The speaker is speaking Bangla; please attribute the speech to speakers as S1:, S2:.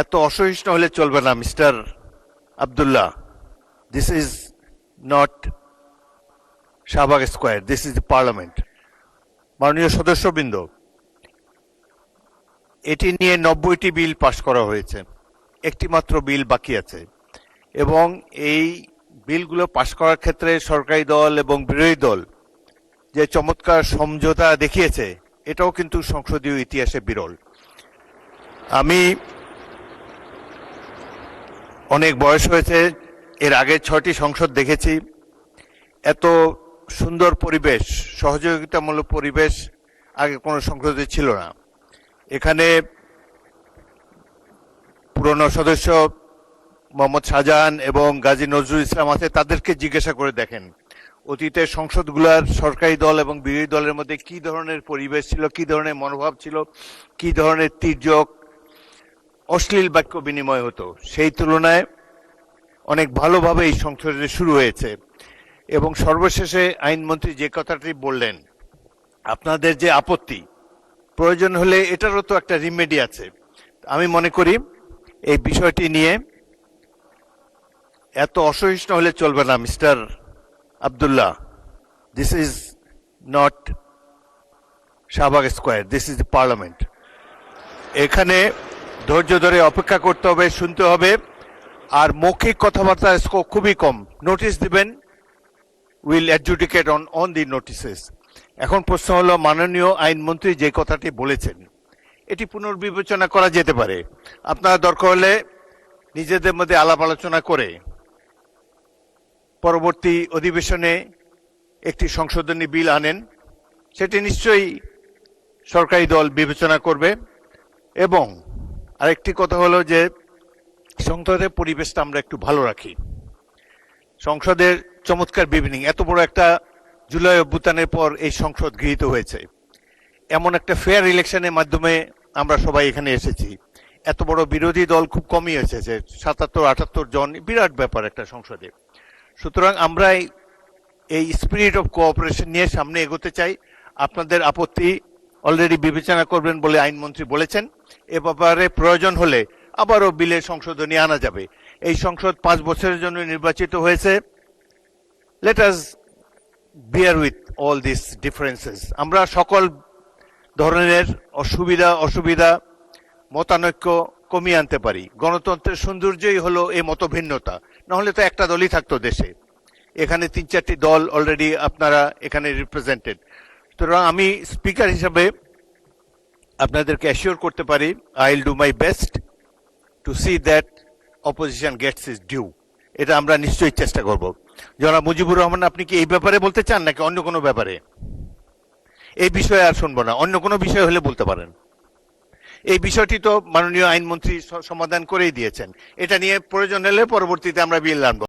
S1: এত অসহিষ্ণু হলে চলবে না mister Abdullah. This is not Shahbag square, this is parliament. মাননীয় সদস্যবৃন্দ, এটি নিয়ে 90টি বিল পাশ করা হয়েছে, একটি মাত্র বিল বাকি আছে, এবং এই বিলগুলো পাশ করার ক্ষেত্রে সরকারি দল এবং বিরোধী দল যে চমৎকার সমঝোতা দেখিয়েছে, এটাও কিন্তু সংসদীয় ইতিহাসে বিরল। আমি অনেক বয়স হয়েছে, এর আগে 6টি সংসদ দেখেছি। এত সুন্দর পরিবেশ, সহযোগিতামূলক পরিবেশ আগে কোনো সংসদে ছিল না। এখানে পুরনো সদস্য মোহাম্মদ শাহজাহান এবং গাজী নজরুল ইসলাম আছে, তাদেরকে জিজ্ঞাসা করে দেখেন অতীতের সংসদগুলোর সরকারি দল এবং বিরোধী দলের মধ্যে কি ধরনের পরিবেশ ছিল, কি ধরনের মনোভাব ছিল, কি ধরনের তির্যক অশ্লীল বাক্য বিনিময় হতো। সেই তুলনায় অনেক ভালোভাবে এই সংসদে শুরু হয়েছে। এবং সর্বশেষে আইনমন্ত্রী যে কথাটি বললেন, আপনাদের যে আপত্তি, প্রয়োজন হলে এটারও তো একটা রিমেডি আছে। আমি মনে করি এই বিষয়টি নিয়ে এত অসহিষ্ণু হলে চলবে না mister Abdullah. This is not Shahbag square, this is parliament. এখানে ধৈর্য ধরে অপেক্ষা করতে হবে, শুনতে হবে, আর মৌখিক কথাবার্তা খুবই কম। নোটিশ দিবেন, will adjudicate on the notices. এখন প্রশ্ন হলো, মাননীয় আইনমন্ত্রী যে কথাটি বলেছেন এটি পুনর্বিবেচনা করা যেতে পারে। আপনারা দরকার হলে নিজেদের মধ্যে আলাপ আলোচনা করে পরবর্তী অধিবেশনে একটি সংশোধনী বিল আনেন, সেটি নিশ্চয়ই সরকারি দল বিবেচনা করবে। এবং আরেকটি কথা হলো যে সংসদের পরিবেশটা আমরা একটু ভালো রাখি। সংসদের চমৎকার বিবিনিং, এত বড় একটা জুলাই অভ্যুত্থানের পর এই সংসদ গৃহীত হয়েছে, এমন একটা ফেয়ার ইলেকশনের মাধ্যমে আমরা সবাই এখানে এসেছি। এত বড় বিরোধী দল খুব কমই এসেছে, 77-78 জন, বিরাট ব্যাপার একটা সংসদে। সুতরাং আমরা এই স্পিরিট অফ কোঅপারেশন নিয়ে সামনে এগোতে চাই। আপনাদের আপত্তি অলরেডি বিবেচনা করবেন বলে আইনমন্ত্রী বলেছেন। এ ব্যাপারে প্রয়োজন হলে আবারও বিলের সংশোধনী আনা যাবে। এই সংসদ 5 বছরের জন্য নির্বাচিত হয়েছে। Let us beer with all this differences. আমরা সকল ধরনের অসুবিধা মতানৈক্য কমিয়ে আনতে পারি। গণতন্ত্রের সৌন্দর্যই হলো এই মতভিন্নতা, নাহলে তো একটা দলই থাকতো দেশে। এখানে 3-4টি দল অলরেডি আপনারা এখানে রিপ্রেজেন্টেড। সুতরাং আমি স্পিকার হিসাবে আপনাদেরকে অ্যাসিওর করতে পারি, I will do my best to see that opposition gets is due. এটা আমরা নিশ্চয়ই চেষ্টা করব। জনাব মুজিবুর রহমান, আপনি কি এই ব্যাপারে বলতে চান নাকি অন্য কোনো ব্যাপারে? এই বিষয়ে আর শুনবো না, অন্য কোনো বিষয় হলে বলতে পারেন। এই বিষয়টি তো মাননীয় আইনমন্ত্রী সমাধান করেই দিয়েছেন। এটা নিয়ে প্রয়োজন হলে পরবর্তীতে আমরা বিল আনবো।